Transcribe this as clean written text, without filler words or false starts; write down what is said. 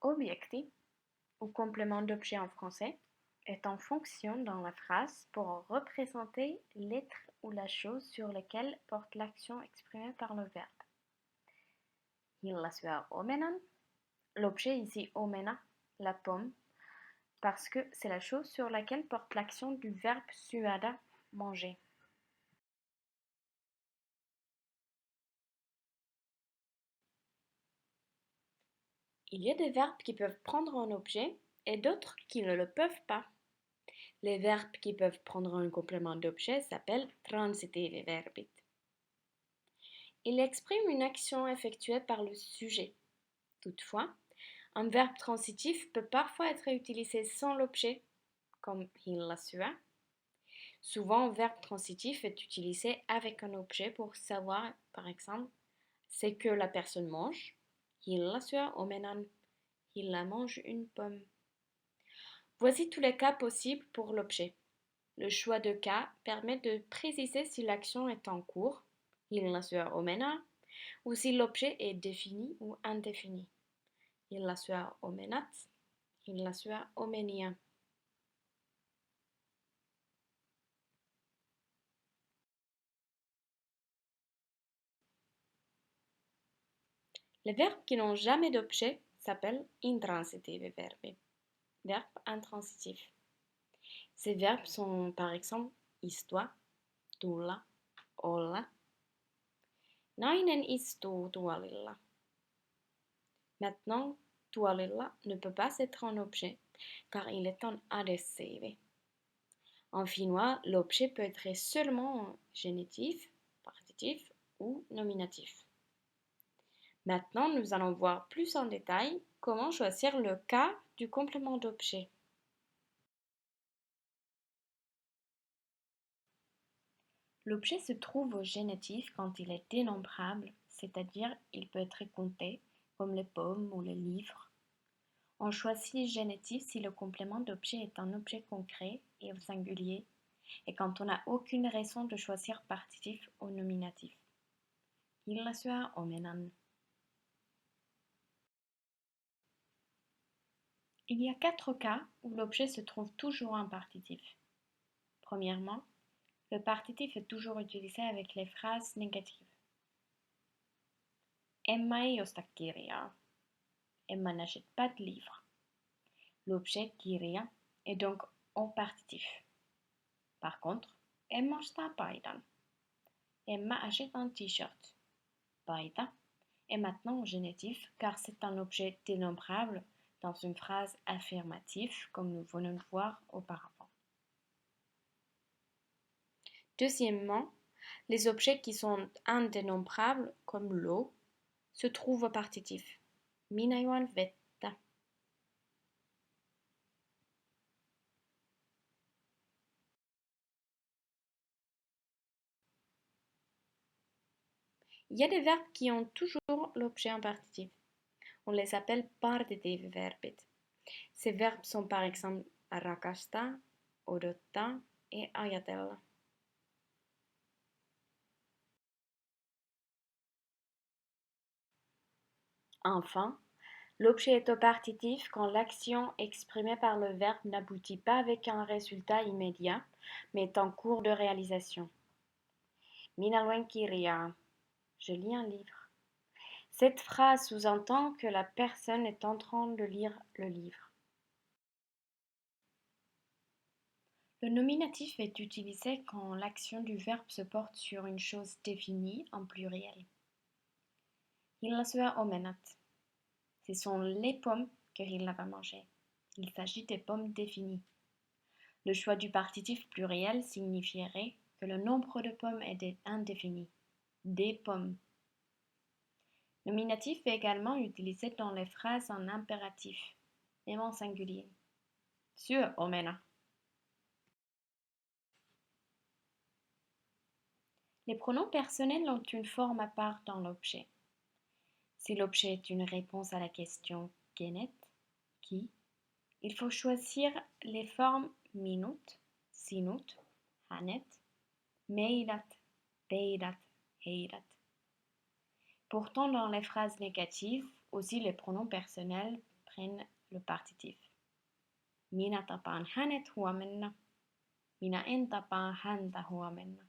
Objectif, ou complément d'objet en français, est en fonction dans la phrase pour représenter l'être ou la chose sur laquelle porte l'action exprimée par le verbe. Hilla syö omenan. L'objet ici omena, la pomme, parce que c'est la chose sur laquelle porte l'action du verbe syöda, manger. Il y a des verbes qui peuvent prendre un objet et d'autres qui ne le peuvent pas. Les verbes qui peuvent prendre un complément d'objet s'appellent transitivi verbit. Ils expriment une action effectuée par le sujet. Toutefois, un verbe transitif peut parfois être utilisé sans l'objet, comme hilla syö. Souvent, un verbe transitif est utilisé avec un objet pour savoir, par exemple, c'est que la personne mange. Hilla syö omenan. Hilla mange une pomme. Voici tous les cas possibles pour l'objet. Le choix de cas permet de préciser si l'action est en cours, hilla syö omena, ou si l'objet est défini ou indéfini. Hilla syö omenat, hilla syö omenia. Les verbes qui n'ont jamais d'objet s'appellent intransitivi verbi, verbes intransitifs. Ces verbes sont par exemple istua, tulla, olla. Nainen istuu tuolilla. Maintenant, tuolilla ne peut pas être un objet car il est un adjectif. En finnois, l'objet peut être seulement génitif, partitif ou nominatif. Maintenant, nous allons voir plus en détail comment choisir le cas du complément d'objet. L'objet se trouve au génitif quand il est dénombrable, c'est-à-dire il peut être compté, comme les pommes ou les livres. On choisit génitif si le complément d'objet est un objet concret et au singulier, et quand on n'a aucune raison de choisir partitif ou nominatif. Hilla syö omenan. Il y a 4 cas où l'objet se trouve toujours en partitif. Premièrement, le partitif est toujours utilisé avec les phrases négatives. Emma ei osta kirjaa. Emma n'achète pas de livre. L'objet kirja est donc en partitif. Par contre, Emma ostaa paidan. Emma achète un t-shirt. Paita est maintenant au génitif car c'est un objet dénombrable dans une phrase affirmative comme nous venons de voir auparavant. Deuxièmement, les objets qui sont indénombrables comme l'eau se trouvent au partitif. Minä juon vettä. Il y a des verbes qui ont toujours l'objet en partitif. On les appelle partitiivi verbit. Ces verbes sont par exemple rakastaa, odottaa et ajatella. Enfin, l'objet est au partitif quand l'action exprimée par le verbe n'aboutit pas avec un résultat immédiat, mais est en cours de réalisation. Minä luen kirjaa. Je lis un livre. Cette phrase sous-entend que la personne est en train de lire le livre. Le nominatif est utilisé quand l'action du verbe se porte sur une chose définie en pluriel. Hilla syö omenat. Ce sont les pommes que Hilla va manger. Il s'agit des pommes définies. Le choix du partitif pluriel signifierait que le nombre de pommes est indéfini. Des pommes. Nominatif est également utilisé dans les phrases en impératif, même en singulier. Syö omena. Les pronoms personnels ont une forme à part dans l'objet. Si l'objet est une réponse à la question kenet, qui, il faut choisir les formes minut, sinut, hanet, meidat, teidat, heidat. Pourtant, dans les phrases négatives, aussi les pronoms personnels prennent le partitif. Minä tapaan hänet huomenna. Minä en tapaa häntä huomenna.